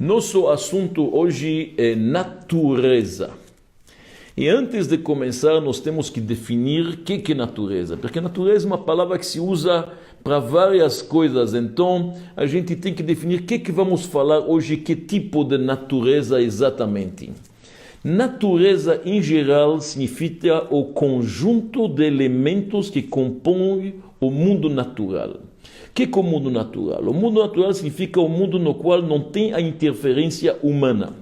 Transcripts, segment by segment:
Nosso assunto hoje é natureza. E antes de começar, nós temos que definir o que é natureza. Porque natureza é uma palavra que se usa para várias coisas. Então, a gente tem que definir o que vamos falar hoje, que tipo de natureza exatamente. Natureza, em geral, significa o conjunto de elementos que compõem o mundo natural. O que é o mundo natural? O mundo natural significa o mundo no qual não tem a interferência humana.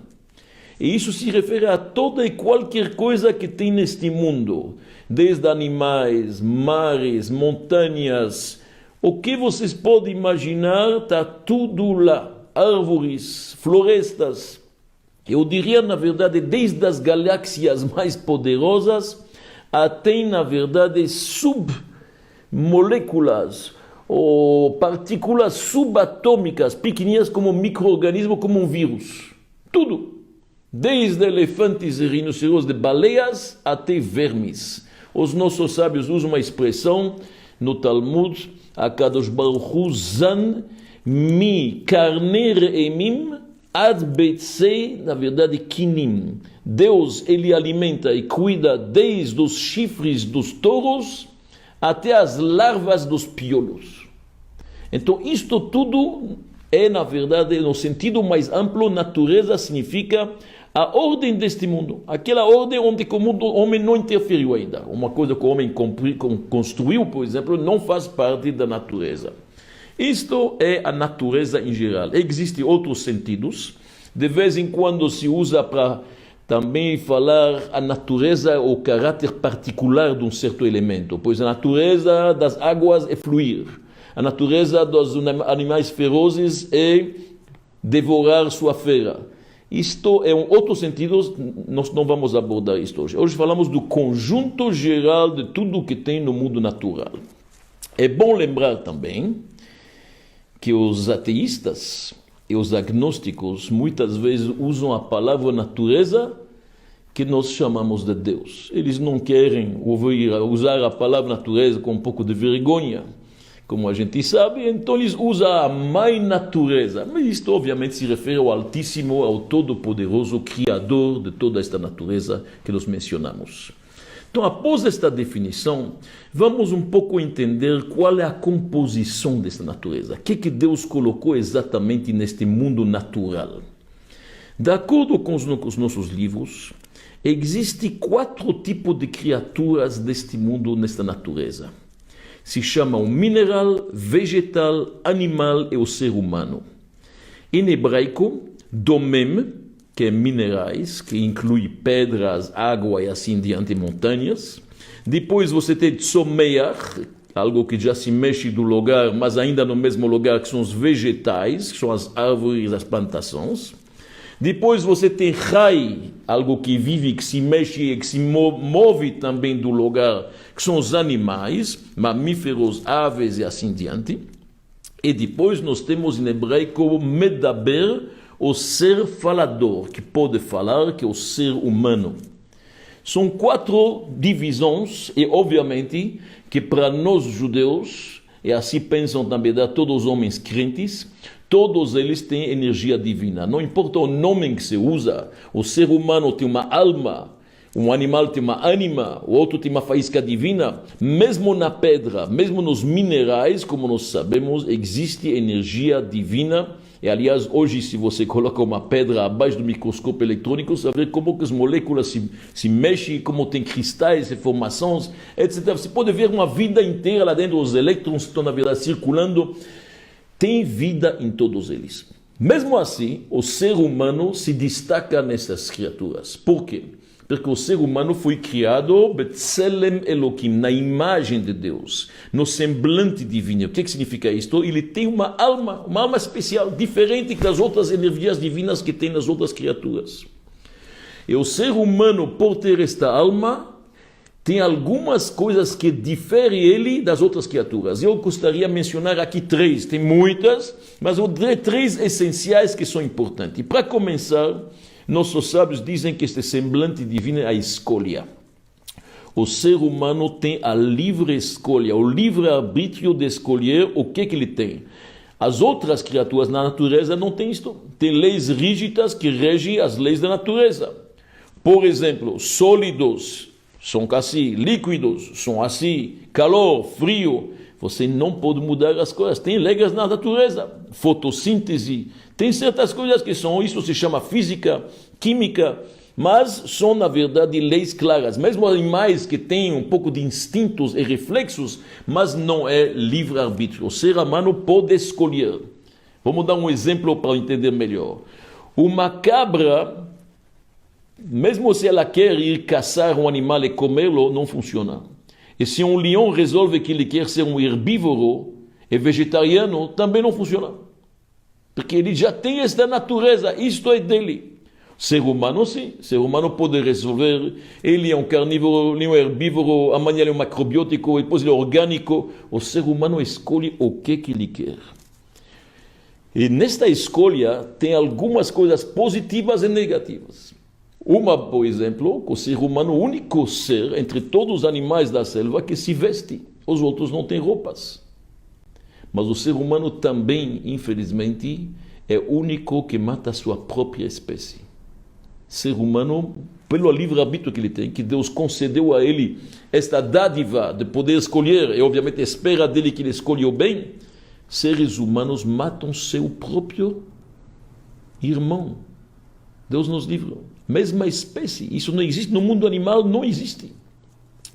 E isso se refere a toda e qualquer coisa que tem neste mundo. Desde animais, mares, montanhas. O que vocês podem imaginar, está tudo lá. Árvores, florestas. Eu diria, na verdade, desde as galáxias mais poderosas até, na verdade, submoléculas ou partículas subatômicas, pequeninas como micro-organismo, como um vírus. Tudo. Desde elefantes e rinoceros de baleias até vermes. Os nossos sábios usam uma expressão no Talmud, Akadosh Baruch Hu zan mi karne re'emim ad beitzei, na verdade, kinim. Deus, ele alimenta e cuida desde os chifres dos touros até as larvas dos piolos. Então, isto tudo é, na verdade, no sentido mais amplo, natureza significa a ordem deste mundo. Aquela ordem onde o homem não interferiu ainda. Uma coisa que o homem construiu, por exemplo, não faz parte da natureza. Isto é a natureza em geral. Existem outros sentidos. De vez em quando se usa para também falar a natureza, o caráter particular de um certo elemento. Pois a natureza das águas é fluir. A natureza dos animais ferozes é devorar sua fera. Isto é um outro sentido, nós não vamos abordar isto hoje. Hoje falamos do conjunto geral de tudo que tem no mundo natural. É bom lembrar também que os ateístas e os agnósticos muitas vezes usam a palavra natureza que nós chamamos de Deus. Eles não querem usar a palavra natureza com um pouco de vergonha, como a gente sabe, então eles usam a mãe natureza. Mas isto obviamente se refere ao Altíssimo, ao Todo-Poderoso, Criador de toda esta natureza que nós mencionamos. Então, após esta definição, vamos um pouco entender qual é a composição desta natureza. O que Deus colocou exatamente neste mundo natural. De acordo com os nossos livros, existem 4 tipos de criaturas deste mundo, nesta natureza. Se chamam mineral, vegetal, animal e o ser humano. Em hebraico, domem, que é minerais, que inclui pedras, água e assim diante, montanhas. Depois você tem tzomeach, algo que já se mexe do lugar, mas ainda no mesmo lugar, que são os vegetais, que são as árvores, as plantações. Depois você tem rai, algo que vive, que se mexe e que se move também do lugar, que são os animais, mamíferos, aves e assim diante. E depois nós temos em hebraico medaber, o ser falador, que pode falar, que é o ser humano. São 4 divisões e obviamente que para nós judeus, e assim pensam também todos os homens crentes, todos eles têm energia divina. Não importa o nome que se usa, o ser humano tem uma alma, um animal tem uma ânima, o outro tem uma faísca divina. Mesmo na pedra, mesmo nos minerais, como nós sabemos, existe energia divina. E aliás, hoje se você coloca uma pedra abaixo do microscópio eletrônico, você vai ver como que as moléculas se mexem, como tem cristais e formações, etc. Você pode ver uma vida inteira lá dentro, os elétrons estão na verdade circulando. Tem vida em todos eles. Mesmo assim, o ser humano se destaca nessas criaturas. Por quê? Porque o ser humano foi criado Betselem Elohim, na imagem de Deus, no semblante divino. O que significa isto? Ele tem uma alma especial, diferente das outras energias divinas que tem nas outras criaturas. E o ser humano, por ter esta alma, tem algumas coisas que diferem ele das outras criaturas. Eu gostaria de mencionar aqui 3, tem muitas, mas 3 essenciais que são importantes. E para começar, nossos sábios dizem que este semblante divino é a escolha. O ser humano tem a livre escolha, o livre arbítrio de escolher o que ele tem. As outras criaturas na natureza não têm isto. Tem leis rígidas que regem as leis da natureza. Por exemplo, sólidos são assim, líquidos são assim, calor, frio. Você não pode mudar as coisas. Tem regras na natureza. Fotossíntese. Tem certas coisas que são, isso se chama física, química, mas são, na verdade, leis claras. Mesmo animais que têm um pouco de instintos e reflexos, mas não é livre-arbítrio. O ser humano pode escolher. Vamos dar um exemplo para entender melhor. Uma cabra, mesmo se ela quer ir caçar um animal e comê-lo, não funciona. E se um leão resolve que ele quer ser um herbívoro e vegetariano, também não funciona. Porque ele já tem esta natureza, isto é dele. Ser humano, sim. Ser humano pode resolver, ele é um carnívoro, ele é um herbívoro, amanhã ele é um macrobiótico, depois ele é orgânico. O ser humano escolhe o que ele quer. E nesta escolha tem algumas coisas positivas e negativas. Uma, por exemplo, o ser humano, o único ser entre todos os animais da selva que se veste. Os outros não têm roupas. Mas o ser humano também, infelizmente, é o único que mata a sua própria espécie. Ser humano, pelo livre-arbítrio que ele tem, que Deus concedeu a ele esta dádiva de poder escolher, e obviamente espera dele que ele escolha o bem, seres humanos matam seu próprio irmão. Deus nos livre. Mesma espécie. Isso não existe no mundo animal, não existe.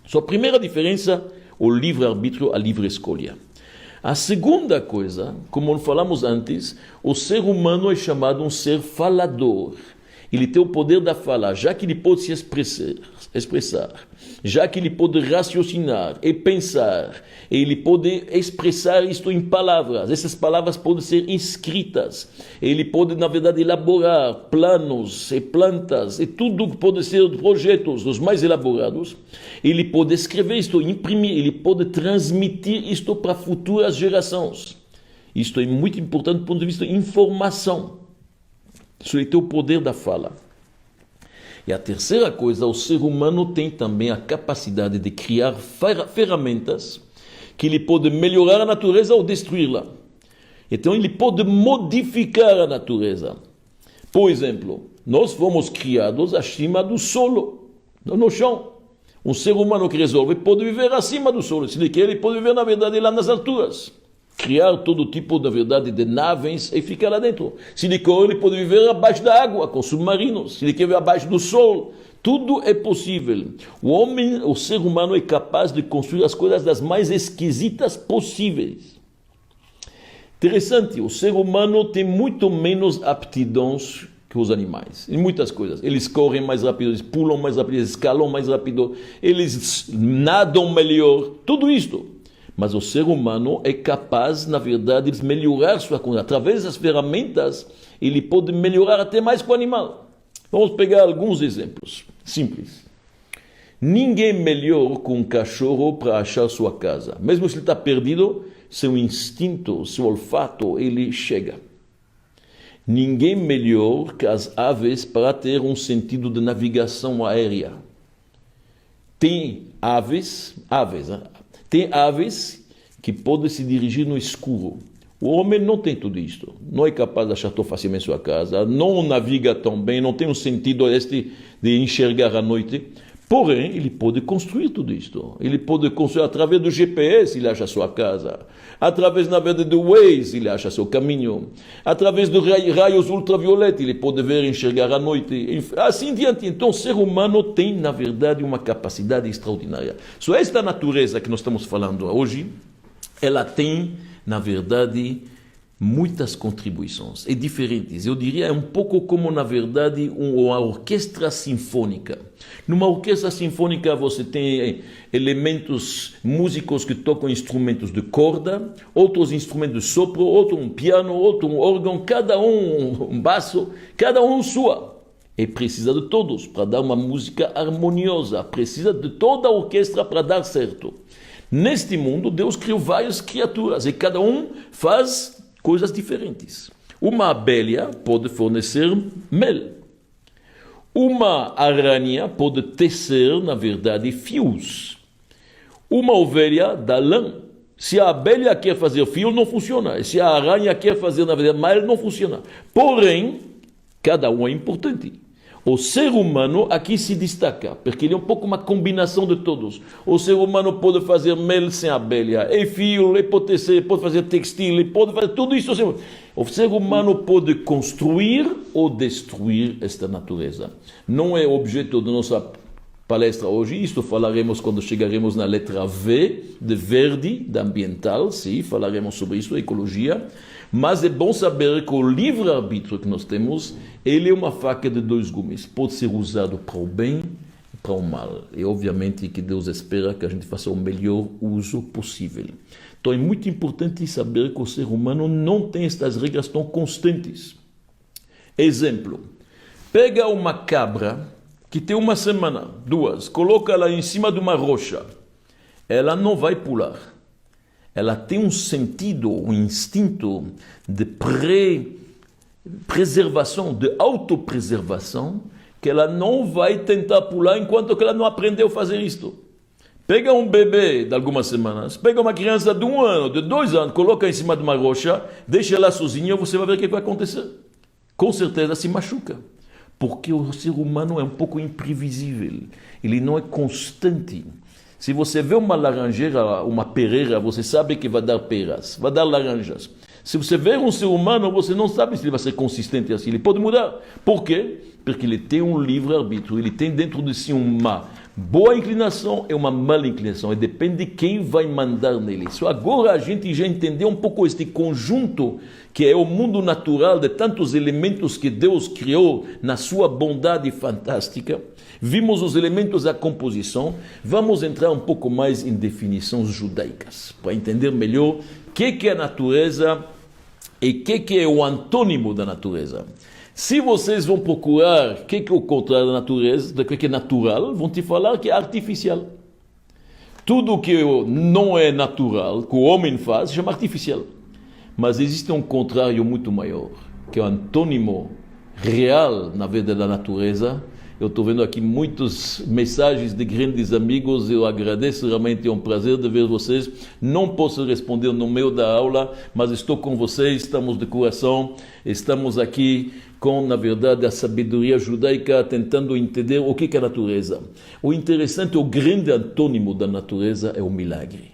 Sua primeira diferença, o livre-arbítrio, a livre escolha. A segunda coisa, como falamos antes, o ser humano é chamado um ser falador. Ele tem o poder da fala, já que ele pode se expressar, já que ele pode raciocinar e pensar, e ele pode expressar isto em palavras. Essas palavras podem ser escritas. Ele pode, na verdade, elaborar planos e plantas e tudo que pode ser projetos, os mais elaborados. Ele pode escrever isto, imprimir, ele pode transmitir isto para futuras gerações. Isto é muito importante do ponto de vista de informação. Isso é o poder da fala. E a terceira coisa, o ser humano tem também a capacidade de criar ferramentas que ele pode melhorar a natureza ou destruí-la. Então ele pode modificar a natureza. Por exemplo, nós fomos criados acima do solo, no chão. Um ser humano que resolve pode viver acima do solo. Se ele quer, ele pode viver, na verdade, lá nas alturas. Criar todo tipo, na verdade, de naves e ficar lá dentro. Se ele quer, ele pode viver abaixo da água, com submarinos. Se ele quer viver abaixo do sol, tudo é possível. O homem, o ser humano é capaz de construir as coisas das mais esquisitas possíveis. Interessante, o ser humano tem muito menos aptidões que os animais, em muitas coisas. Eles correm mais rápido, eles pulam mais rápido, eles escalam mais rápido, eles nadam melhor, tudo isto. Mas o ser humano é capaz, na verdade, de melhorar sua condição. Através das ferramentas, ele pode melhorar até mais que o animal. Vamos pegar alguns exemplos simples. Ninguém melhor que um cachorro para achar sua casa. Mesmo se ele está perdido, seu instinto, seu olfato, ele chega. Ninguém melhor que as aves para ter um sentido de navegação aérea. Tem aves, tem aves que podem se dirigir no escuro. O homem não tem tudo isto. Não é capaz de achar tão facilmente sua casa, não naviga tão bem, não tem um sentido de enxergar à noite. Porém, ele pode construir tudo isto. Ele pode construir através do GPS, ele acha sua casa. Através, na verdade, do Waze, ele acha seu caminho. Através dos raios ultravioletos, ele pode ver e enxergar à noite. Assim diante. Então, o ser humano tem, na verdade, uma capacidade extraordinária. Só esta natureza que nós estamos falando hoje, ela tem, na verdade, muitas contribuições. É diferentes. Eu diria, é um pouco como, na verdade, uma orquestra sinfônica. Numa orquestra sinfônica você tem elementos músicos que tocam instrumentos de corda, outros instrumentos de sopro, outro um piano, outro um órgão, cada um baço, cada um sua. E precisa de todos para dar uma música harmoniosa. Precisa de toda a orquestra para dar certo. Neste mundo, Deus criou várias criaturas e cada um faz coisas diferentes. Uma abelha pode fornecer mel. Uma aranha pode tecer, na verdade, fios. Uma ovelha dá lã. Se a abelha quer fazer fio, não funciona. Se a aranha quer fazer, na verdade, mal, não funciona. Porém, cada um é importante. O ser humano aqui se destaca, porque ele é um pouco uma combinação de todos. O ser humano pode fazer mel sem abelha, e fio, ele pode fazer textil, ele pode fazer tudo isso. O ser humano pode construir ou destruir esta natureza. Não é objeto da nossa palestra hoje, isto falaremos quando chegaremos na letra V, de verde, da ambiental, sim, falaremos sobre isso, ecologia. Mas é bom saber que o livre-arbítrio que nós temos, ele é uma faca de dois gumes. Pode ser usado para o bem e para o mal. E obviamente que Deus espera que a gente faça o melhor uso possível. Então é muito importante saber que o ser humano não tem estas regras tão constantes. Exemplo, pega uma cabra que tem uma semana, duas, coloca ela em cima de uma rocha. Ela não vai pular. Ela tem um sentido, um instinto de preservação, de autopreservação, que ela não vai tentar pular enquanto que ela não aprendeu a fazer isto. Pega um bebê de algumas semanas, pega uma criança de 1 ano, de 2 anos, coloca em cima de uma rocha, deixa ela sozinha, você vai ver o que vai acontecer. Com certeza se machuca. Porque o ser humano é um pouco imprevisível, ele não é constante. Se você vê uma laranjeira, uma pereira, você sabe que vai dar peras, vai dar laranjas. Se você vê um ser humano, você não sabe se ele vai ser consistente assim, ele pode mudar. Por quê? Porque ele tem um livre-arbítrio, ele tem dentro de si uma boa inclinação e uma má inclinação, e depende de quem vai mandar nele. Só agora a gente já entendeu um pouco este conjunto, que é o mundo natural de tantos elementos que Deus criou na sua bondade fantástica. Vimos os elementos da composição, vamos entrar um pouco mais em definições judaicas, para entender melhor o que é a natureza e o que é o antônimo da natureza. Se vocês vão procurar o que é o contrário da natureza, do que é natural, vão te falar que é artificial. Tudo que não é natural, que o homem faz, se chama artificial. Mas existe um contrário muito maior, que é o antônimo real, na verdade, da natureza. Eu estou vendo aqui muitas mensagens de grandes amigos, eu agradeço, realmente é um prazer de ver vocês. Não posso responder no meio da aula, mas estou com vocês, estamos de coração, estamos aqui com, na verdade, a sabedoria judaica, tentando entender o que é a natureza. O interessante, o grande antônimo da natureza é o milagre,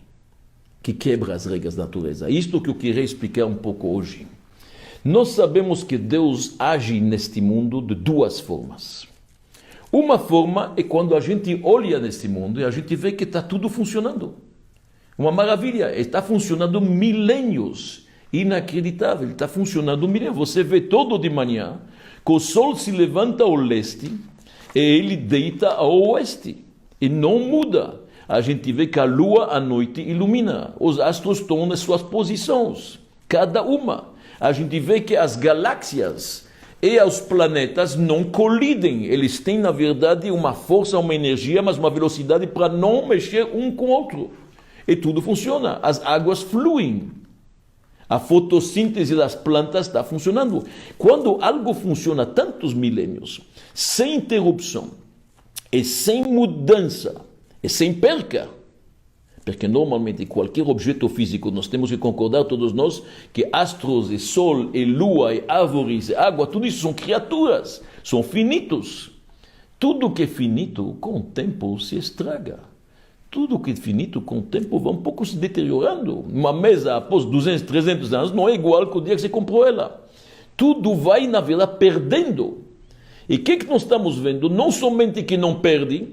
que quebra as regras da natureza. Isto que eu queria explicar um pouco hoje. Nós sabemos que Deus age neste mundo de duas formas. Uma forma é quando a gente olha nesse mundo e a gente vê que está tudo funcionando. Uma maravilha, está funcionando milênios. Inacreditável, está funcionando milênios. Você vê todo de manhã que o sol se levanta ao leste e ele deita ao oeste. E não muda. A gente vê que a lua à noite ilumina. Os astros estão nas suas posições, cada uma. A gente vê que as galáxias e os planetas não colidem. Eles têm, na verdade, uma força, uma energia, mas uma velocidade para não mexer um com o outro. E tudo funciona. As águas fluem. A fotossíntese das plantas está funcionando. Quando algo funciona tantos milênios, sem interrupção, e sem mudança, e sem perca, porque normalmente qualquer objeto físico, nós temos que concordar todos nós que astros, e sol, e lua, e árvores, e água, tudo isso são criaturas, são finitos. Tudo que é finito, com o tempo se estraga. Tudo que é finito, com o tempo, vai um pouco se deteriorando. Uma mesa, após 200, 300 anos, não é igual que o dia que você comprou ela. Tudo vai, na verdade, perdendo. E o que nós estamos vendo? Não somente que não perde,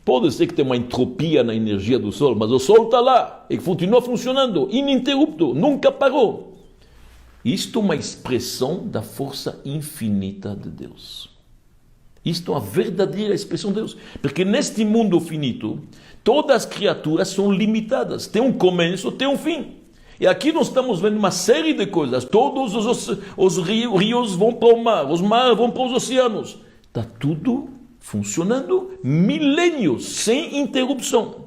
pode ser que tenha uma entropia na energia do Sol, mas o Sol está lá e continua funcionando, ininterrupto, nunca parou. Isto é uma expressão da força infinita de Deus. Isto é uma verdadeira expressão de Deus. Porque neste mundo finito, todas as criaturas são limitadas. Tem um começo, tem um fim. E aqui nós estamos vendo uma série de coisas. Todos os rios vão para o mar, os mares vão para os oceanos. Está tudo funcionando milênios, sem interrupção.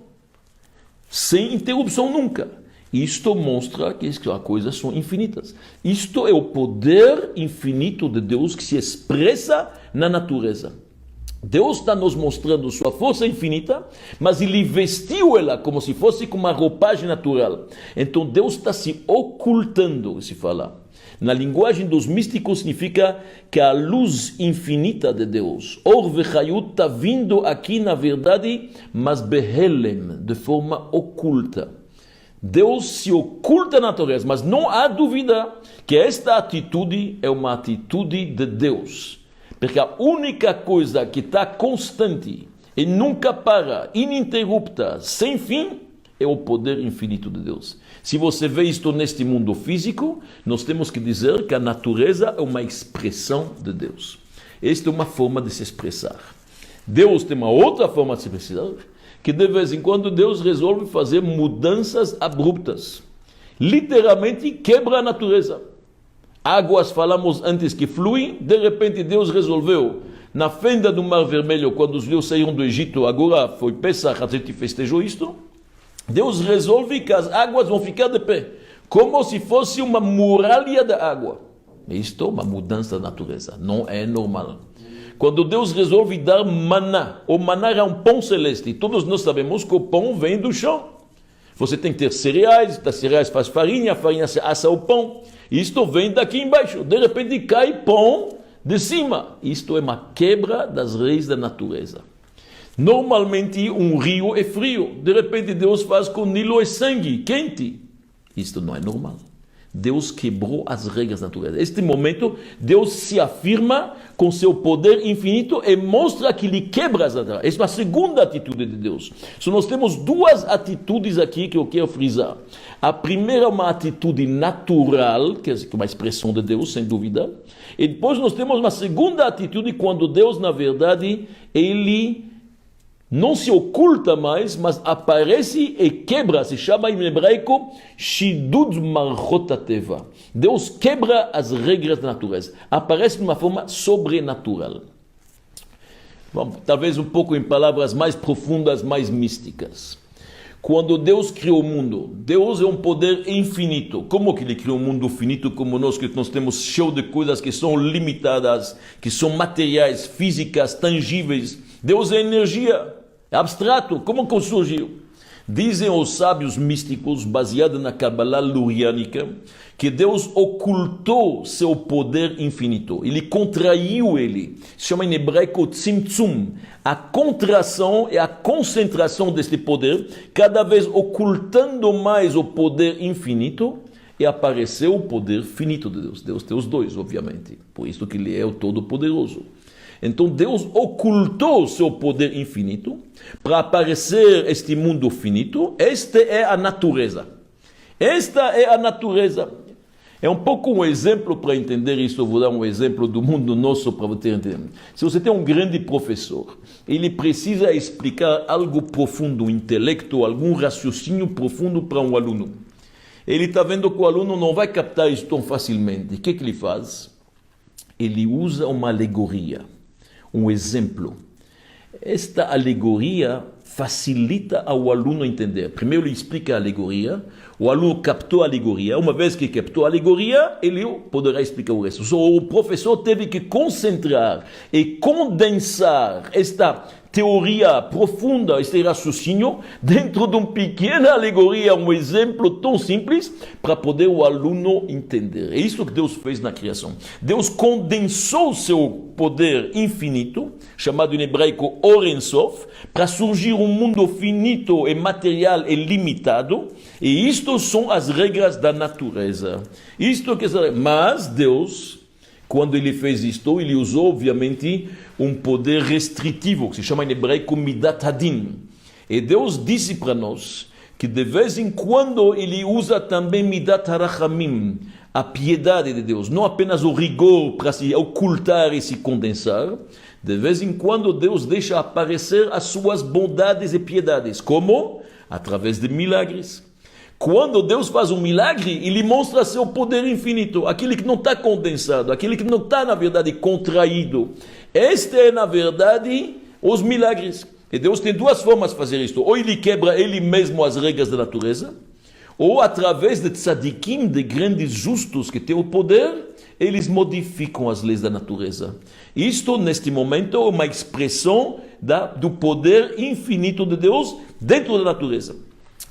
Sem interrupção nunca. Isto mostra que as coisas são infinitas. Isto é o poder infinito de Deus que se expressa na natureza. Deus está nos mostrando sua força infinita, mas ele vestiu ela como se fosse com uma roupagem natural. Então Deus está se ocultando, se fala. Na linguagem dos místicos significa que a luz infinita de Deus, Or Vechayut, está vindo aqui na verdade, mas Behelem, de forma oculta. Deus se oculta na natureza, mas não há dúvida que esta atitude é uma atitude de Deus. Porque a única coisa que está constante e nunca para, ininterrupta, sem fim, é o poder infinito de Deus. Se você vê isto neste mundo físico, nós temos que dizer que a natureza é uma expressão de Deus. Esta é uma forma de se expressar. Deus tem uma outra forma de se expressar, que de vez em quando Deus resolve fazer mudanças abruptas. Literalmente quebra a natureza. Águas, falamos antes, que fluem, de repente Deus resolveu, na fenda do Mar Vermelho, quando os judeus saíram do Egito, agora foi Pesach, a gente festejou isto, Deus resolve que as águas vão ficar de pé, como se fosse uma muralha da água. Isto é uma mudança da natureza, não é normal. Quando Deus resolve dar maná, o maná é um pão celeste, todos nós sabemos que o pão vem do chão. Você tem que ter cereais, das cereais faz farinha, a farinha se assa o pão. Isto vem daqui embaixo, de repente cai pão de cima. Isto é uma quebra das leis da natureza. Normalmente um rio é frio, de repente Deus faz com o Nilo é sangue, quente. Isto não é normal. Deus quebrou as regras da natureza. Neste momento, Deus se afirma com seu poder infinito e mostra que ele quebra as regras. Esta é a segunda atitude de Deus. So, nós temos duas atitudes aqui que eu quero frisar. A primeira é uma atitude natural, que é uma expressão de Deus, sem dúvida. E depois nós temos uma segunda atitude, quando Deus, na verdade, ele não se oculta mais, mas aparece e quebra, se chama em hebraico Shidud Malchot HaTeva. Deus quebra as regras da natureza, aparece de uma forma sobrenatural. Bom, talvez um pouco em palavras mais profundas, mais místicas. Quando Deus criou o mundo, Deus é um poder infinito. Como que ele criou um mundo finito como nós, que nós temos cheio de coisas que são limitadas, que são materiais, físicas, tangíveis? Deus é energia. É abstrato, como que surgiu? Dizem os sábios místicos, baseados na Kabbalah luriânica, que Deus ocultou seu poder infinito. Ele contraiu ele. Se chama em hebraico tzimtzum. A contração e a concentração deste poder, cada vez ocultando mais o poder infinito, e apareceu o poder finito de Deus. Deus tem os dois, obviamente. Por isso que ele é o Todo-Poderoso. Então Deus ocultou seu poder infinito para aparecer este mundo finito. Esta é a natureza. Esta é a natureza. É um pouco um exemplo para entender isso. Eu vou dar um exemplo do mundo nosso para você entender. Se você tem um grande professor, ele precisa explicar algo profundo, um intelecto, algum raciocínio profundo para um aluno. Ele está vendo que o aluno não vai captar isso tão facilmente. O que ele faz? Ele usa uma alegoria. Um exemplo. Esta alegoria facilita ao aluno entender. Primeiro ele explica a alegoria, o aluno captou a alegoria, uma vez que captou a alegoria, ele poderá explicar o resto. O professor teve que concentrar e condensar esta teoria profunda, este raciocínio, dentro de uma pequena alegoria, um exemplo tão simples, para poder o aluno entender. É isso que Deus fez na criação. Deus condensou seu poder infinito, chamado em hebraico Or Ein Sof, para surgir um mundo finito e material e limitado, e isto são as regras da natureza. Isto que mas Deus, quando ele fez isto, ele usou, obviamente, um poder restritivo, que se chama em hebraico Midat Hadin. E Deus disse para nós que de vez em quando ele usa também Midat HaRachamim, a piedade de Deus, não apenas o rigor para se ocultar e se condensar. De vez em quando Deus deixa aparecer as suas bondades e piedades. Como? Através de milagres. Quando Deus faz um milagre, ele mostra seu poder infinito, aquele que não está condensado, aquele que não está, na verdade, contraído. Este é, na verdade, os milagres. E Deus tem duas formas de fazer isto. Ou ele quebra ele mesmo as regras da natureza, ou através de tzadikim, de grandes justos que têm o poder, eles modificam as leis da natureza. Isto, neste momento, é uma expressão do poder infinito de Deus dentro da natureza.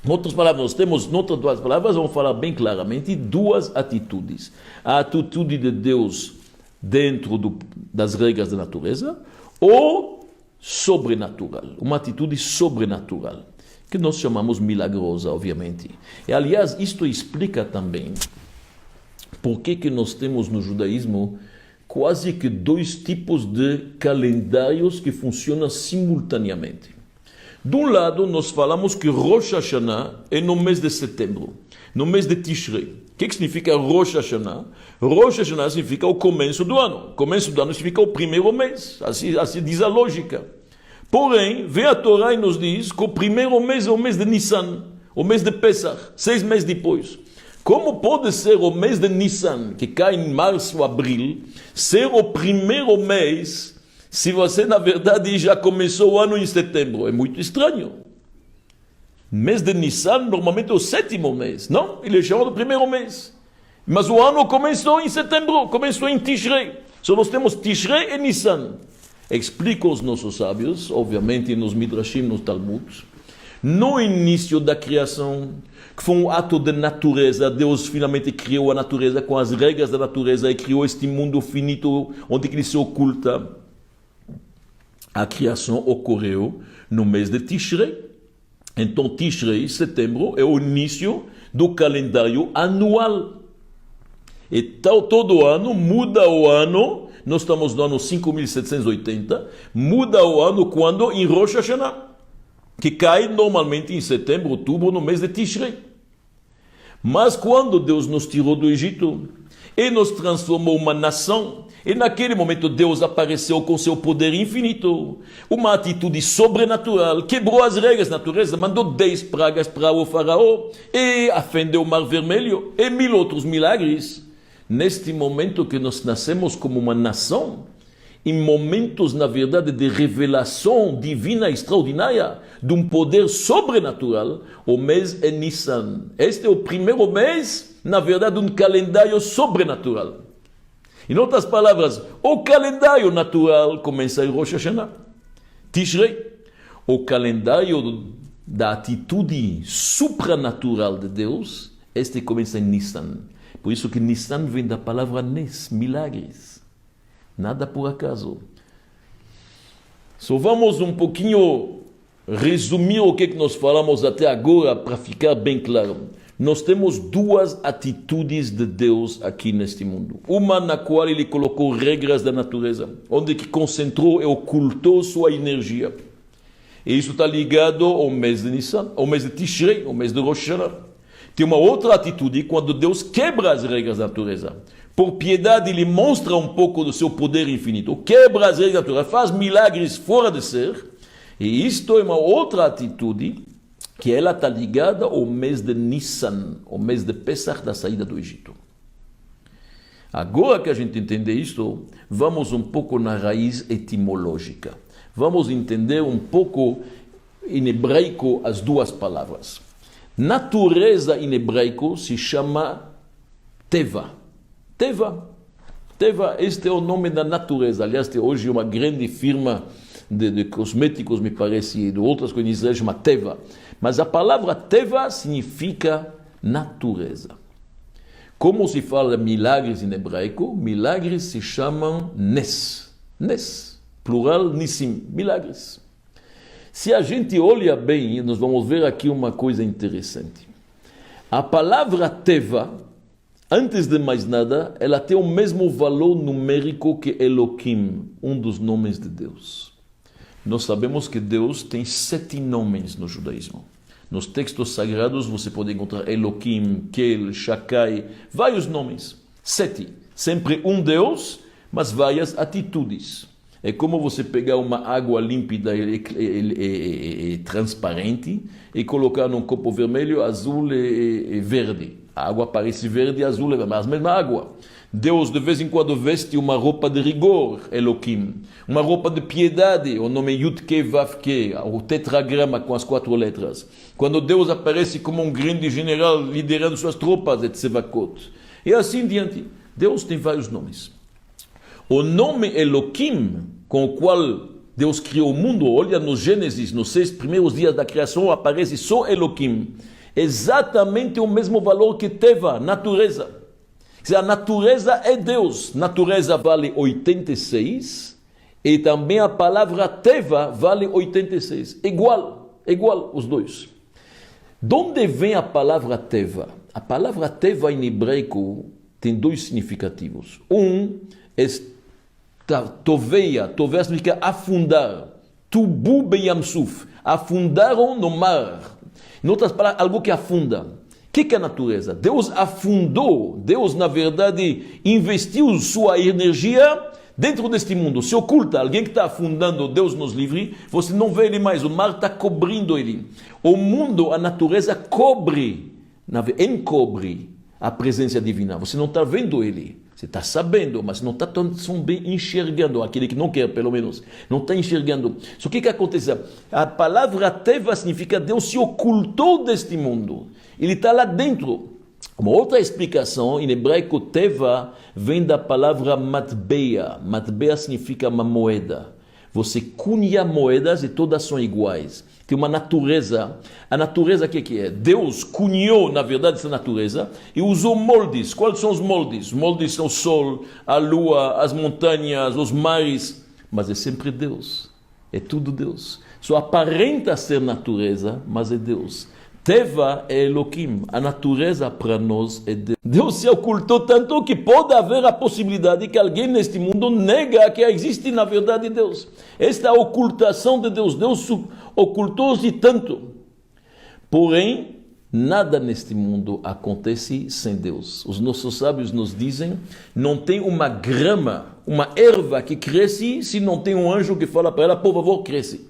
Em outras palavras, nós temos, em outras duas palavras, vamos falar bem claramente, duas atitudes. A atitude de Deus dentro das regras da natureza, ou sobrenatural, uma atitude sobrenatural, que nós chamamos milagrosa, obviamente. E, aliás, isto explica também por que nós temos no judaísmo quase que dois tipos de calendários que funcionam simultaneamente. De um lado, nós falamos que Rosh Hashanah é no mês de setembro, no mês de Tishrei. O que significa Rosh Hashanah? Rosh Hashanah significa o começo do ano. Começo do ano significa o primeiro mês. Assim diz a lógica. Porém, vem a Torá e nos diz que o primeiro mês é o mês de Nissan, o mês de Pesach, 6 meses depois. Como pode ser o mês de Nissan, que cai em março, abril, ser o primeiro mês se você, na verdade, já começou o ano em setembro? É muito estranho. Mês de Nissan, normalmente é o 7º mês. Não, ele é chamado primeiro mês. Mas o ano começou em setembro, começou em Tishrei. Só nós temos Tishrei e Nissan. Explicam os nossos sábios, obviamente nos Midrashim, nos Talmud, no início da criação, que foi um ato de natureza, Deus finalmente criou a natureza com as regras da natureza e criou este mundo finito onde ele se oculta. A criação ocorreu no mês de Tishrei. Então, Tishrei, setembro, é o início do calendário anual. E todo ano, muda o ano, nós estamos no ano 5780, muda o ano quando? Em Rosh Hashanah, que cai normalmente em setembro, outubro, no mês de Tishrei. Mas quando Deus nos tirou do Egito e nos transformou uma nação, e naquele momento Deus apareceu com seu poder infinito, uma atitude sobrenatural, quebrou as regras da natureza, mandou 10 pragas para o faraó, e afendeu o mar vermelho, e 1000 outros milagres. Neste momento que nós nascemos como uma nação, em momentos, na verdade, de revelação divina extraordinária, de um poder sobrenatural, o mês é Nissan. Este é o primeiro mês, na verdade, de um calendário sobrenatural. Em outras palavras, o calendário natural começa em Rosh Hashanah, Tishrei. O calendário da atitude supranatural de Deus, este começa em Nissan. Por isso que Nissan vem da palavra Nes, milagres. Nada por acaso. Só vamos um pouquinho resumir o que nós falamos até agora para ficar bem claro. Nós temos duas atitudes de Deus aqui neste mundo. Uma na qual ele colocou regras da natureza, onde que concentrou e ocultou sua energia. E isso está ligado ao mês de Nissan, ao mês de Tishrei, ao mês de Rosh Hashanah. Tem uma outra atitude quando Deus quebra as regras da natureza. Por piedade, ele mostra um pouco do seu poder infinito. Quebra as regras da natureza, faz milagres fora de ser. E isto é uma outra atitude que ela está ligada ao mês de Nissan, ao mês de Pesach da saída do Egito. Agora que a gente entende isto, vamos um pouco na raiz etimológica. Vamos entender um pouco em hebraico as duas palavras. Natureza em hebraico se chama Teva. Teva. Teva, este é o nome da natureza. Aliás, tem hoje uma grande firma de cosméticos, me parece, e de outras coisas em Israel, chama Teva. Mas a palavra Teva significa natureza. Como se fala milagres em hebraico? Milagres se chamam Nes. Nes. Plural Nissim. Milagres. Se a gente olha bem, nós vamos ver aqui uma coisa interessante. A palavra Teva, antes de mais nada, ela tem o mesmo valor numérico que Elohim, um dos nomes de Deus. Nós sabemos que Deus tem 7 nomes no judaísmo. Nos textos sagrados você pode encontrar Elohim, Kel, Shakai, vários nomes. 7. Sempre um Deus, mas várias atitudes. É como você pegar uma água límpida e transparente e colocar num copo vermelho, azul e verde. A água parece verde e azul, mas a mesma água. Deus de vez em quando veste uma roupa de rigor, Elohim. Uma roupa de piedade, o nome Yud-Ke Vav-Ke, o tetragrama com as 4 letras. Quando Deus aparece como um grande general liderando suas tropas, Tzevakot. E assim diante. Deus tem vários nomes. O nome Elohim, com o qual Deus criou o mundo, olha no Gênesis, nos 6 primeiros dias da criação, aparece só Elohim. Exatamente o mesmo valor que Teva, natureza. Quer dizer, a natureza é Deus. Natureza vale 86 e também a palavra Teva vale 86. Igual os dois. De onde vem a palavra Teva? A palavra Teva em hebraico tem dois significativos. Um é Toveia significa afundar. Tubu beyamsuf. Afundaram no mar. Em outras palavras, algo que afunda. O que é a natureza? Deus afundou. Deus, na verdade, investiu sua energia dentro deste mundo. Se oculta. Alguém que está afundando, Deus nos livre, você não vê ele mais. O mar está cobrindo ele. O mundo, a natureza encobre a presença divina. Você não está vendo ele. Você está sabendo, mas não está tão bem enxergando. Aquele que não quer, pelo menos. Não está enxergando. Só que acontece? A palavra Teva significa Deus se ocultou deste mundo. Ele está lá dentro. Uma outra explicação, em hebraico, Teva vem da palavra matbeia. Matbeia significa uma moeda. Você cunha moedas e todas são iguais. Tem uma natureza. A natureza, o que é? Deus cunhou, na verdade, essa natureza e usou moldes. Quais são os moldes? Os moldes são o sol, a lua, as montanhas, os mares. Mas é sempre Deus. É tudo Deus. Só aparenta ser natureza, mas é Deus. Teva é Elohim. A natureza para nós é Deus. Deus se ocultou tanto que pode haver a possibilidade que alguém neste mundo nega que existe na verdade Deus. Esta é a ocultação de Deus. Deus ocultou-se tanto. Porém, nada neste mundo acontece sem Deus. Os nossos sábios nos dizem, não tem uma grama, uma erva que cresce se não tem um anjo que fala para ela, por favor, cresce.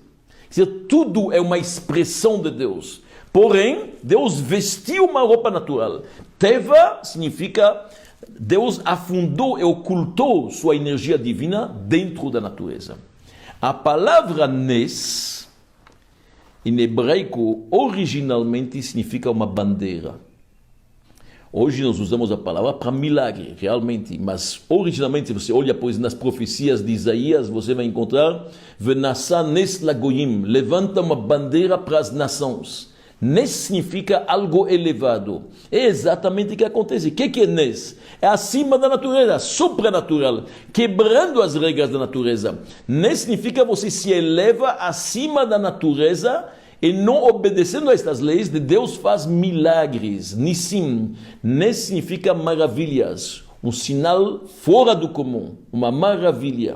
Quer dizer, tudo é uma expressão de Deus. Porém, Deus vestiu uma roupa natural. Teva significa Deus afundou e ocultou sua energia divina dentro da natureza. A palavra Nes, em hebraico, originalmente significa uma bandeira. Hoje nós usamos a palavra para milagre, realmente. Mas originalmente, se você olha pois nas profecias de Isaías, você vai encontrar Venassa Nes Lagoyim, levanta uma bandeira para as nações. Nes significa algo elevado. É exatamente o que acontece. O que é Nes? É acima da natureza, sobrenatural, quebrando as regras da natureza. Nes significa você se eleva acima da natureza e não obedecendo a estas leis de Deus faz milagres. Nissim. Nes significa maravilhas. Um sinal fora do comum. Uma maravilha.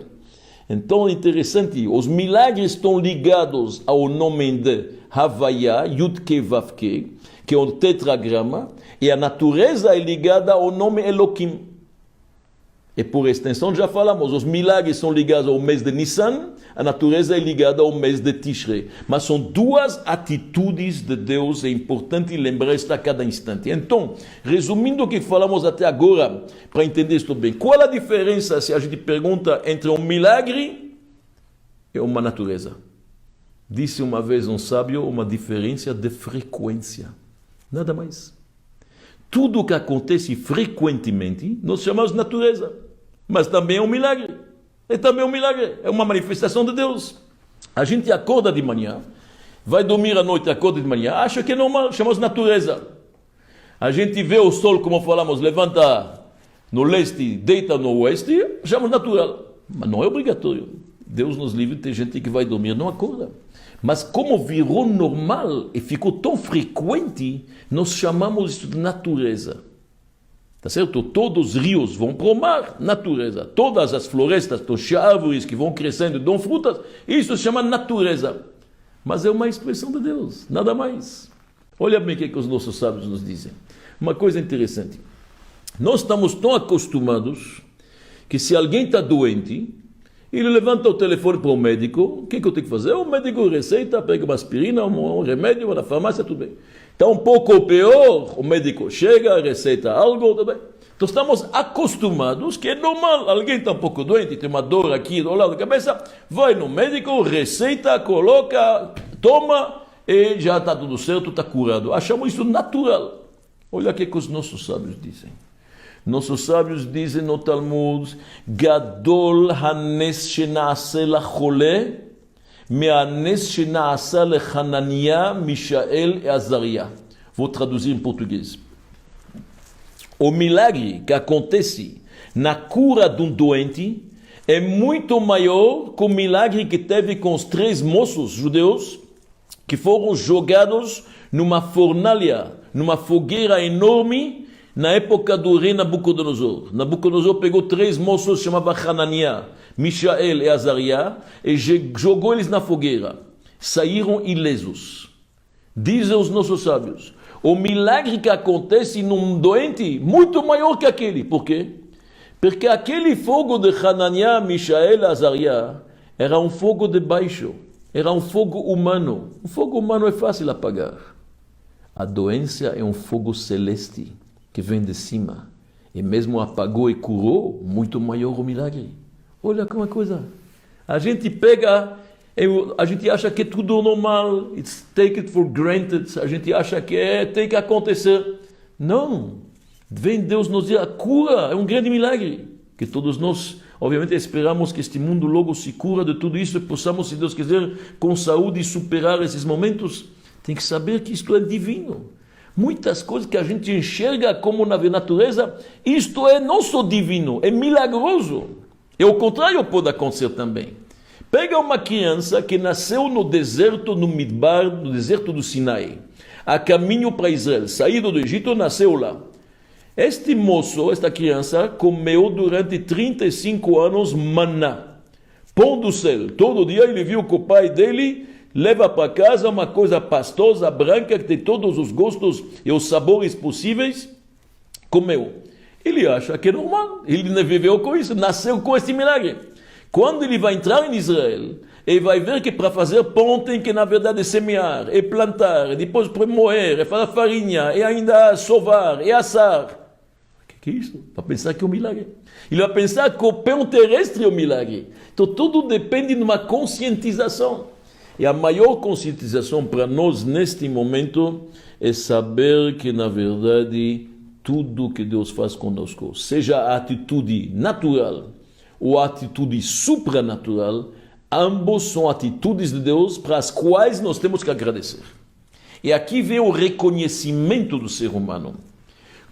Então é interessante, os milagres estão ligados ao nome de Havaya, Yudke Vavke, que é um tetragrama, e a natureza é ligada ao nome Elohim. E por extensão já falamos, os milagres são ligados ao mês de Nissan, a natureza é ligada ao mês de Tishrei. Mas são duas atitudes de Deus, é importante lembrar isso a cada instante. Então, resumindo o que falamos até agora, para entender isso bem, qual a diferença, se a gente pergunta, entre um milagre e uma natureza? Disse uma vez um sábio, uma diferença de frequência. Nada mais. Tudo que acontece frequentemente, nós chamamos de natureza. Mas também é um milagre. É também um milagre. É uma manifestação de Deus. A gente acorda de manhã, vai dormir à noite, acorda de manhã, acha que é normal, chamamos de natureza. A gente vê o sol, como falamos, levanta no leste, deita no oeste, chamamos natural. Mas não é obrigatório. Deus nos livre, tem gente que vai dormir, não acorda. Mas como virou normal e ficou tão frequente, nós chamamos isso de natureza. Tá certo? Todos os rios vão para o mar, natureza. Todas as florestas, todas as árvores que vão crescendo e dão frutas, isso se chama natureza. Mas é uma expressão de Deus, nada mais. Olha bem o que os nossos sábios nos dizem. Uma coisa interessante. Nós estamos tão acostumados que se alguém está doente, ele levanta o telefone para o médico, o que eu tenho que fazer? O médico receita, pega uma aspirina, um remédio, vai na farmácia, tudo bem. Está um pouco pior, o médico chega, receita algo, tudo bem. Então estamos acostumados que é normal, alguém está um pouco doente, tem uma dor aqui do lado da cabeça, vai no médico, receita, coloca, toma e já está tudo certo, está curado. Achamos isso natural. Olha o que os nossos sábios dizem. Nossos sábios dizem no Talmud, Gadol hanes shenaase lachole, me'anes shenaase lechanania, Mishael e Azariah. Vou traduzir em português. O milagre que acontece na cura de um doente é muito maior que o milagre que teve com os 3 moços judeus que foram jogados numa fornalha, numa fogueira enorme, na época do rei Nabucodonosor. Nabucodonosor pegou 3 moços, chamava Hananiah, Mishael e Azariah, e jogou eles na fogueira. Saíram ilesos. Dizem os nossos sábios, o milagre que acontece num doente, muito maior que aquele. Por quê? Porque aquele fogo de Hananiah, Mishael e Azariah era um fogo de baixo. Era um fogo humano. O fogo humano é fácil apagar. A doença é um fogo celeste que vem de cima. E mesmo apagou e curou, muito maior o milagre. Olha como é coisa. A gente pega, a gente acha que é tudo normal. It's take it for granted. A gente acha que tem que acontecer. Não. Vem Deus nos dizer, a cura é um grande milagre. Que todos nós, obviamente, esperamos que este mundo logo se cura de tudo isso e possamos, se Deus quiser, com saúde superar esses momentos. Tem que saber que isto é divino. Muitas coisas que a gente enxerga como na natureza, isto é não só divino, é milagroso. E o contrário pode acontecer também. Pega uma criança que nasceu no deserto, no Midbar, no deserto do Sinai, a caminho para Israel, saído do Egito, nasceu lá. Este moço, esta criança, comeu durante 35 anos maná, pão do céu. Todo dia ele viu que o pai dele leva para casa uma coisa pastosa, branca, que tem todos os gostos e os sabores possíveis. Comeu. Ele acha que é normal. Ele não viveu com isso, nasceu com esse milagre. Quando ele vai entrar em Israel, ele vai ver que para fazer pão tem que, na verdade, semear, e plantar, e depois moer, e fazer farinha, e ainda sovar, e assar. Que é isso? Vai pensar que é um milagre. Ele vai pensar que o pão terrestre é um milagre. Então tudo depende de uma conscientização. E a maior conscientização para nós neste momento é saber que, na verdade, tudo que Deus faz conosco, seja a atitude natural ou a atitude supranatural, ambos são atitudes de Deus para as quais nós temos que agradecer. E aqui vem o reconhecimento do ser humano.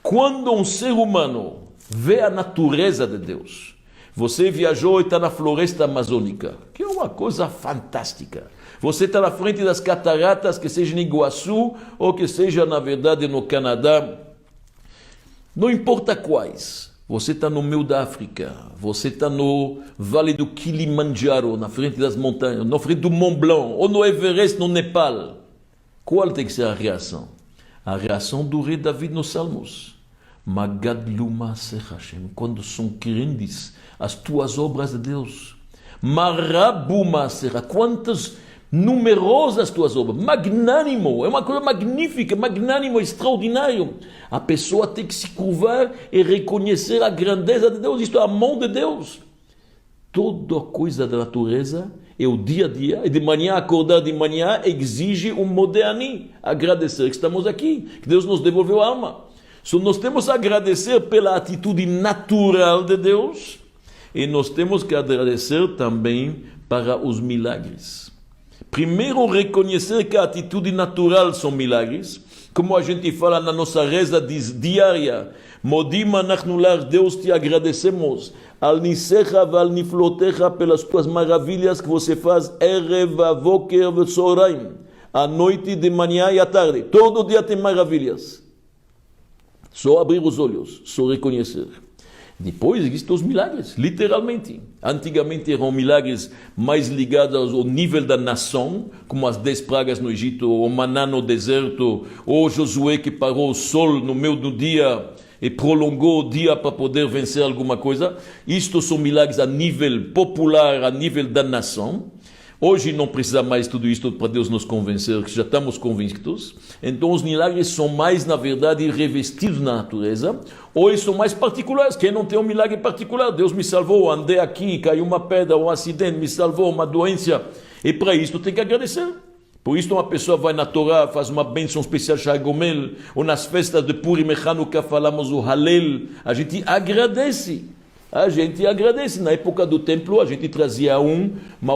Quando um ser humano vê a natureza de Deus, você viajou e está na floresta amazônica, que é uma coisa fantástica. Você está na frente das cataratas, que seja em Iguaçu ou que seja, na verdade, no Canadá. Não importa quais. Você está no meio da África, você está no Vale do Kilimanjaro, na frente das montanhas, na frente do Mont Blanc, ou no Everest, no Nepal. Qual tem que ser a reação? A reação do rei David nos Salmos. Magadluma Hashem, quando são grandes as tuas obras de Deus. Marabuma será, quantas numerosas tuas obras. Magnânimo, é uma coisa magnífica, magnânimo, extraordinário. A pessoa tem que se curvar e reconhecer a grandeza de Deus. Isto é a mão de Deus. Toda coisa da natureza é o dia a dia, e de manhã, acordar de manhã, exige um moderni, agradecer que estamos aqui, que Deus nos devolveu a alma. So, nós temos que agradecer pela atitude natural de Deus, e nós temos que agradecer também para os milagres. Primeiro, reconhecer que a atitude natural são milagres, como a gente fala na nossa reza diária, Modim anachnu lach, Deus te agradecemos, al nisecha val niflotecha, pelas tuas maravilhas que você faz, erev avoker v'tzoraim, à noite, de manhã e à tarde, todo dia tem maravilhas. Só abrir os olhos, só reconhecer. Depois existem os milagres, literalmente. Antigamente eram milagres mais ligados ao nível da nação, como as 10 pragas no Egito, o maná no deserto, ou Josué que parou o sol no meio do dia e prolongou o dia para poder vencer alguma coisa. Isto são milagres a nível popular, a nível da nação. Hoje não precisa mais tudo isto para Deus nos convencer, que já estamos convictos. Então os milagres são mais, na verdade, revestidos na natureza, ou eles são mais particulares. Quem não tem um milagre particular? Deus me salvou, andei aqui, caiu uma pedra, um acidente, me salvou, uma doença. E para isso tem que agradecer. Por isso uma pessoa vai na Torá, faz uma bênção especial Shai Gomel, ou nas festas de Purim e Hanukkah falamos o Halel, a gente agradece. A gente agradece. Na época do templo, a gente trazia uma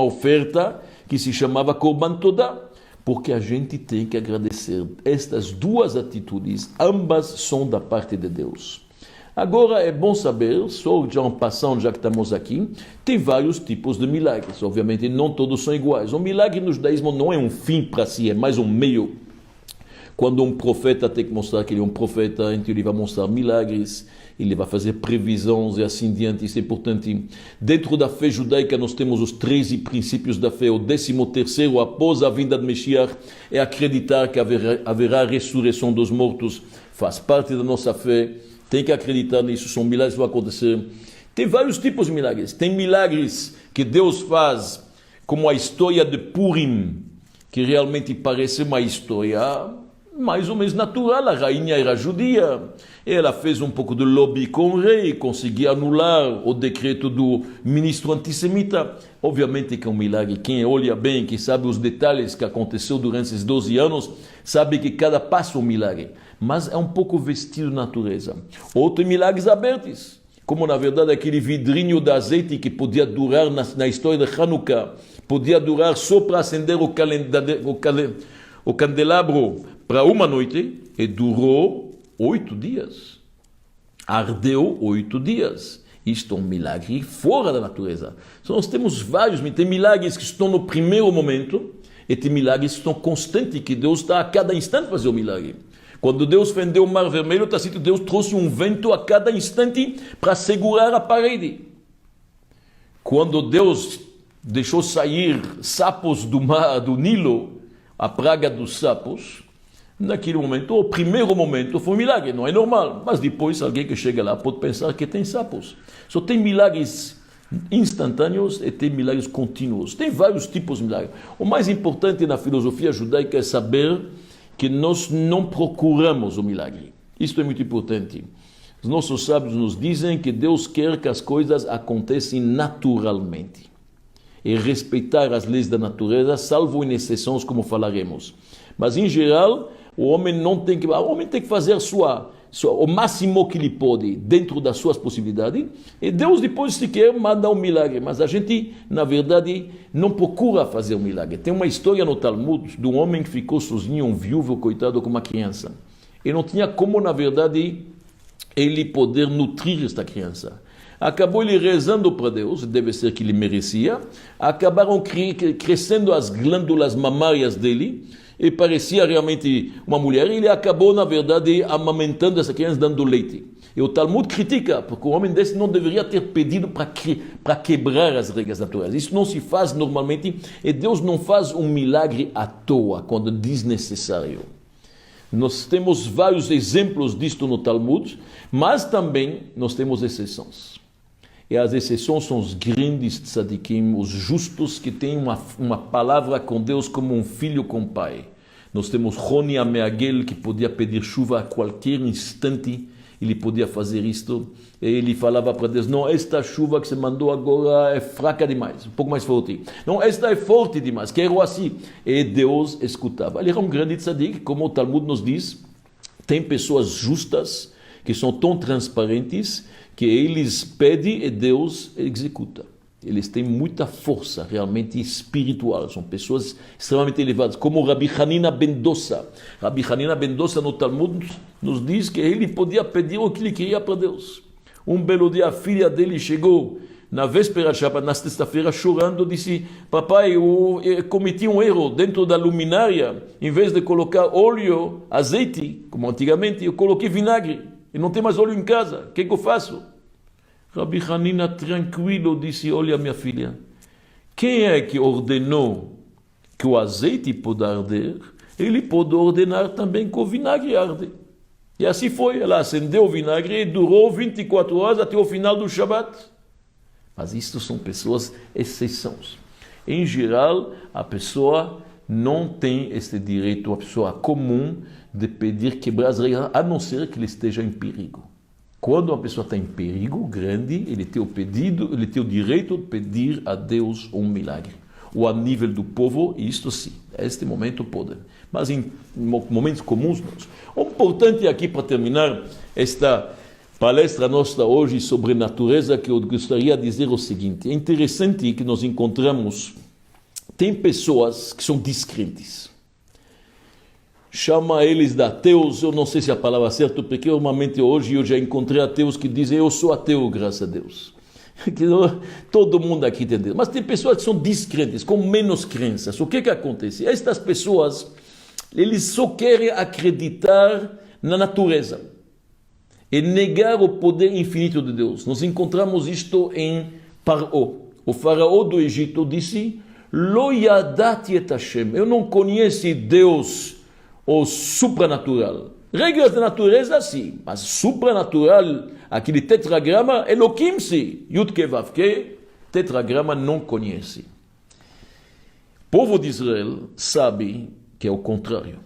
oferta que se chamava Korban Todá, porque a gente tem que agradecer. Estas duas atitudes, ambas são da parte de Deus. Agora é bom saber, só já passando, já que estamos aqui, tem vários tipos de milagres. Obviamente não todos são iguais. O milagre no judaísmo não é um fim para si, é mais um meio. Quando um profeta tem que mostrar que ele é um profeta, então ele vai mostrar milagres, ele vai fazer previsões e assim diante. Isso é importante. Dentro da fé judaica nós temos os 13 princípios da fé. O 13º, após a vinda de Meshiach, é acreditar que haverá ressurreição dos mortos. Faz parte da nossa fé. Tem que acreditar nisso, são milagres que vão acontecer. Tem vários tipos de milagres. Tem milagres que Deus faz, como a história de Purim, que realmente parece uma história mais ou menos natural. A rainha era judia, ela fez um pouco de lobby com o rei, conseguiu anular o decreto do ministro antissemita. Obviamente que é um milagre. Quem olha bem, quem sabe os detalhes que aconteceu durante esses 12 anos, sabe que cada passo é um milagre. Mas é um pouco vestido de natureza. Outros milagres abertos, como na verdade aquele vidrinho de azeite que podia durar na história de Hanukkah, podia durar só para acender o candelabro para uma noite, e durou 8 dias. Ardeu 8 dias. Isto é um milagre fora da natureza. Então, nós temos vários, tem milagres que estão no primeiro momento, e tem milagres que estão constantes, que Deus está a cada instante fazer o milagre. Quando Deus fendeu o Mar Vermelho, está escrito, Deus trouxe um vento a cada instante para segurar a parede. Quando Deus deixou sair sapos do mar, do Nilo, a praga dos sapos, naquele momento, o primeiro momento foi um milagre, não é normal. Mas depois alguém que chega lá pode pensar que tem sapos. Só tem milagres instantâneos e tem milagres contínuos. Tem vários tipos de milagres. O mais importante na filosofia judaica é saber que nós não procuramos o milagre. Isto é muito importante. Os nossos sábios nos dizem que Deus quer que as coisas aconteçam naturalmente. E respeitar as leis da natureza, salvo em exceções, como falaremos. Mas, em geral, o homem tem que fazer o máximo que ele pode, dentro das suas possibilidades, e Deus depois, se quer, manda um milagre. Mas a gente, na verdade, não procura fazer um milagre. Tem uma história no Talmud de um homem que ficou sozinho, um viúvo, coitado, com uma criança. E não tinha como, na verdade, ele poder nutrir esta criança. Acabou ele rezando para Deus, deve ser que ele merecia, acabaram crescendo as glândulas mamárias dele, e parecia realmente uma mulher, e ele acabou, na verdade, amamentando essa criança, dando leite. E o Talmud critica, porque o homem desse não deveria ter pedido para quebrar as regras naturais. Isso não se faz normalmente, e Deus não faz um milagre à toa, quando desnecessário. Nós temos vários exemplos disto no Talmud, mas também nós temos exceções. E as exceções são os grandes tzadikim, os justos que têm uma palavra com Deus como um filho com o pai. Nós temos Roni Ameagel, que podia pedir chuva a qualquer instante, ele podia fazer isto. E ele falava para Deus, não, esta chuva que você mandou agora é fraca demais, um pouco mais forte. Não, esta é forte demais, quero assim. E Deus escutava. Ele era um grande tzadik, como o Talmud nos diz, tem pessoas justas, que são tão transparentes, que eles pedem e Deus executa. Eles têm muita força realmente espiritual, são pessoas extremamente elevadas, como Rabbi Hanina ben Dossa. Rabbi Hanina ben Dossa no Talmud nos diz que ele podia pedir o que ele queria para Deus. Um belo dia a filha dele chegou na véspera, na sexta-feira, chorando, disse, papai, eu cometi um erro dentro da luminária, em vez de colocar óleo, azeite, como antigamente, eu coloquei vinagre. E não tem mais óleo em casa, o que eu faço? Rabbi Hanina, tranquilo, disse, olha minha filha, quem é que ordenou que o azeite pode arder? Ele pode ordenar também que o vinagre arde. E assim foi, ela acendeu o vinagre e durou 24 horas até o final do Shabat. Mas isto são pessoas exceções. Em geral, a pessoa não tem esse direito, a pessoa comum, de pedir quebrar as regras, a não ser que ele esteja em perigo. Quando uma pessoa está em perigo grande, ele tem o direito de pedir a Deus um milagre. ou a nível do povo, isto sim, neste momento podem. Mas em momentos comuns, não. O importante aqui, para terminar esta palestra nossa hoje sobre natureza, que eu gostaria de dizer o seguinte: é interessante que nós encontramos, tem pessoas que são descrentes. Chama eles de ateus, eu não sei se a palavra é certa, porque normalmente hoje eu já encontrei ateus que dizem eu sou ateu, graças a Deus. Todo mundo aqui tem Deus. Mas tem pessoas que são descrentes, com menos crenças. O que acontece? Estas pessoas, eles só querem acreditar na natureza e negar o poder infinito de Deus. Nós encontramos isto em Paró. O faraó do Egito disse: Lo yadati et Hashem. Eu não conheço Deus, o supranatural. Regras da natureza, sim, mas supranatural, aquele tetragrama, Elohim, sim. Yud-Ke Vav-Ke, tetragrama não conhece. O povo de Israel sabe que é o contrário.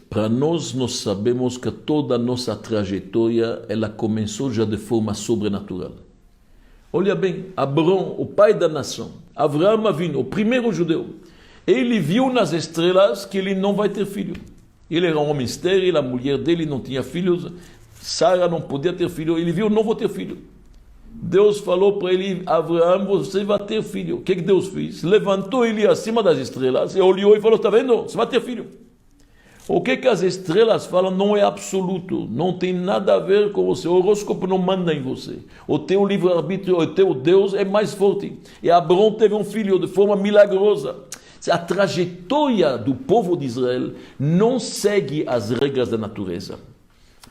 Para nós sabemos que toda a nossa trajetória, ela começou já de forma sobrenatural. Olha bem, Abrão, o pai da nação, Avraham Avinu, o primeiro judeu, ele viu nas estrelas que ele não vai ter filho. Ele era um homem estéril, a mulher dele não tinha filhos, Sara não podia ter filho, ele viu, não vou ter filho. Deus falou para ele: Avraham, você vai ter filho. O que Deus fez? Levantou ele acima das estrelas, e olhou e falou: está vendo? Você vai ter filho. O que as estrelas falam não é absoluto, não tem nada a ver com você. O horóscopo não manda em você. O teu livre-arbítrio, o teu Deus é mais forte. E Abrão teve um filho de forma milagrosa. A trajetória do povo de Israel não segue as regras da natureza.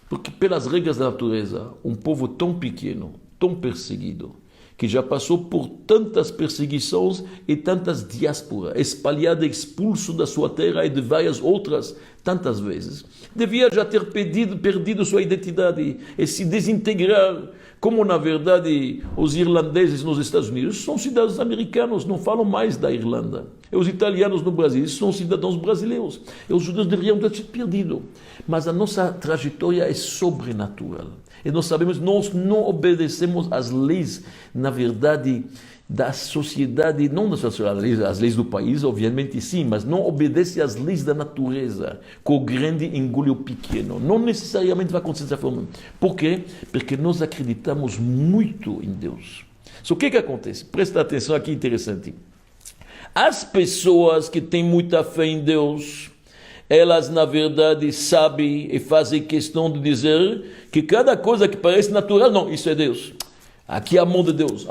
Porque pelas regras da natureza, um povo tão pequeno, tão perseguido, que já passou por tantas perseguições e tantas diásporas, espalhado, expulso da sua terra e de várias outras tantas vezes, devia já ter perdido sua identidade e se desintegrar, como na verdade os irlandeses nos Estados Unidos são cidadãos americanos, não falam mais da Irlanda. E os italianos no Brasil são cidadãos brasileiros. E os judeus deveriam ter se perdido. Mas a nossa trajetória é sobrenatural. E nós sabemos, nós não obedecemos às leis, na verdade, da sociedade, não da sociedade, as leis do país, obviamente sim, mas não obedece às leis da natureza, que o grande engole o pequeno. Não necessariamente vai acontecer dessa forma. Por quê? Porque nós acreditamos muito em Deus. Só que acontece? Presta atenção aqui, interessante. As pessoas que têm muita fé em Deus, elas na verdade sabem e fazem questão de dizer que cada coisa que parece natural, não, isso é Deus. Aqui é a mão de Deus,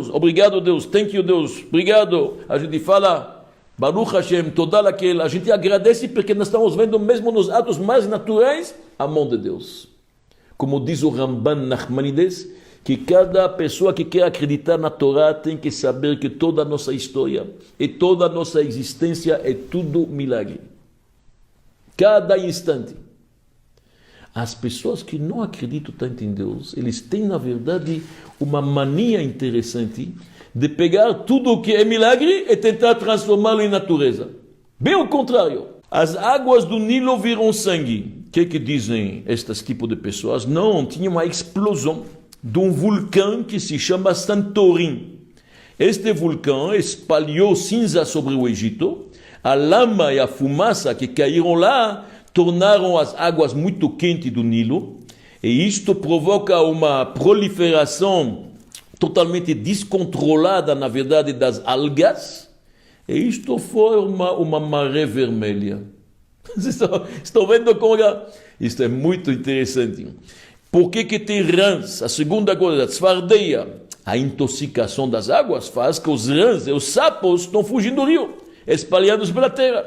obrigado Deus, thank you Deus, obrigado. A gente fala, Baruch Hashem, Todá Lakel, a gente agradece porque nós estamos vendo mesmo nos atos mais naturais a mão de Deus. Como diz o Ramban Nachmanides, que cada pessoa que quer acreditar na Torá tem que saber que toda a nossa história e toda a nossa existência é tudo milagre. Cada instante. As pessoas que não acreditam tanto em Deus, eles têm na verdade uma mania interessante de pegar tudo o que é milagre e tentar transformá-lo em natureza. Bem ao contrário. As águas do Nilo viram sangue. O que dizem estes tipos de pessoas? Não, tinha uma explosão de um vulcão que se chama Santorim. Este vulcão espalhou cinza sobre o Egito. A lama e a fumaça que caíram lá tornaram as águas muito quentes do Nilo. E isto provoca uma proliferação totalmente descontrolada, na verdade, das algas. E isto forma uma maré vermelha. Vocês estão vendo como isto é muito interessante. Por que tem rãs? A segunda coisa, a tzfardeia. A intoxicação das águas faz que os rãs e os sapos estão fugindo do rio, espalhados pela terra.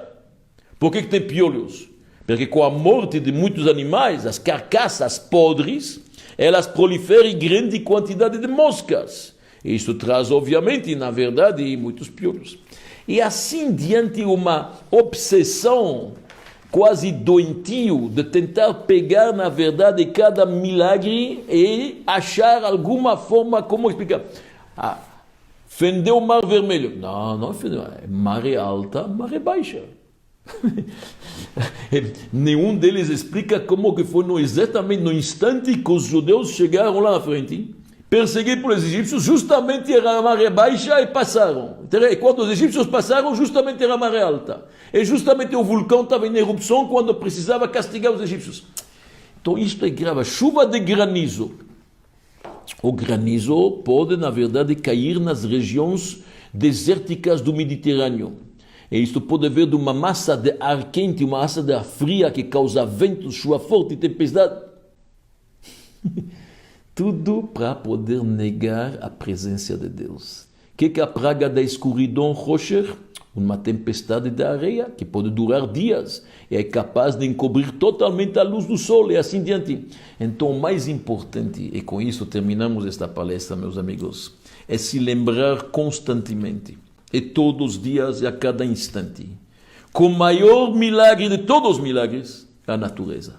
Por que tem piolhos? Porque com a morte de muitos animais, as carcaças podres, elas proliferam em grande quantidade de moscas. Isso traz, obviamente, na verdade, muitos piolhos. E assim, diante de uma obsessão quase doentio de tentar pegar, na verdade, cada milagre e achar alguma forma, como explicar? Fendeu o mar vermelho. Não fendeu. Maré alta, maré baixa. Nenhum deles explica como que foi exatamente no instante que os judeus chegaram lá na frente, perseguidos pelos egípcios, justamente era a maré baixa e passaram. E quando os egípcios passaram, justamente era a maré alta. E justamente o vulcão estava em erupção quando precisava castigar os egípcios. Então isto é grave. Chuva de granizo. O granizo pode, na verdade, cair nas regiões desérticas do Mediterrâneo. E isto pode vir de uma massa de ar quente, uma massa de ar fria que causa ventos, chuva forte e tempestade. Tudo para poder negar a presença de Deus. O que é a praga da escuridão, Rocher? Uma tempestade de areia que pode durar dias e é capaz de encobrir totalmente a luz do sol e assim diante. Então, o mais importante, e com isso terminamos esta palestra, meus amigos, é se lembrar constantemente, e todos os dias e a cada instante, que o maior milagre de todos os milagres é a natureza.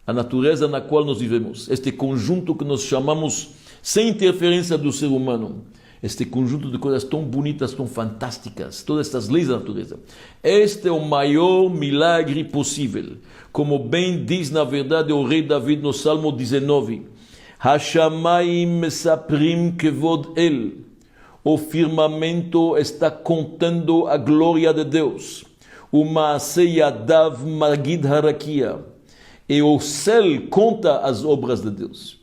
A natureza na qual nós vivemos, este conjunto que nós chamamos, sem interferência do ser humano, este conjunto de coisas tão bonitas, tão fantásticas, todas estas leis da natureza. Este é o maior milagre possível. Como bem diz, na verdade, o rei David no Salmo 19. Hashamayim mesaprim kevod el. O firmamento está contando a glória de Deus. O maaseh yadav magid harakia. E o céu conta as obras de Deus.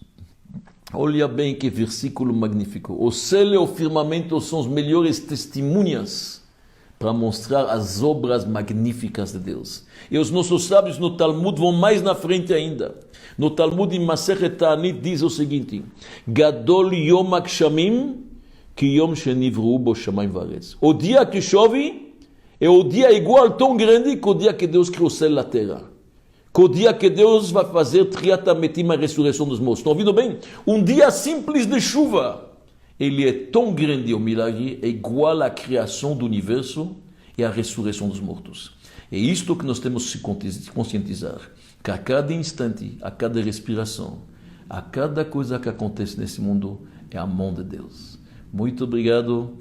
Olha bem que versículo magnífico. O céu e o firmamento são as melhores testemunhas para mostrar as obras magníficas de Deus. E os nossos sábios no Talmud vão mais na frente ainda. No Talmud em Masechet Ta'anit diz o seguinte: Gadol yom hakshamim ki yom shenivru bo shamayim va'aretz. O dia que chove é o dia igual, tão grande, que o dia que Deus criou o céu e a terra. Que o dia que Deus vai fazer triatametim, a ressurreição dos mortos. Estão ouvindo bem? Um dia simples de chuva. Ele é tão grande, o milagre, é igual à criação do universo e à ressurreição dos mortos. É isto que nós temos que se conscientizar. Que a cada instante, a cada respiração, a cada coisa que acontece nesse mundo, é a mão de Deus. Muito obrigado.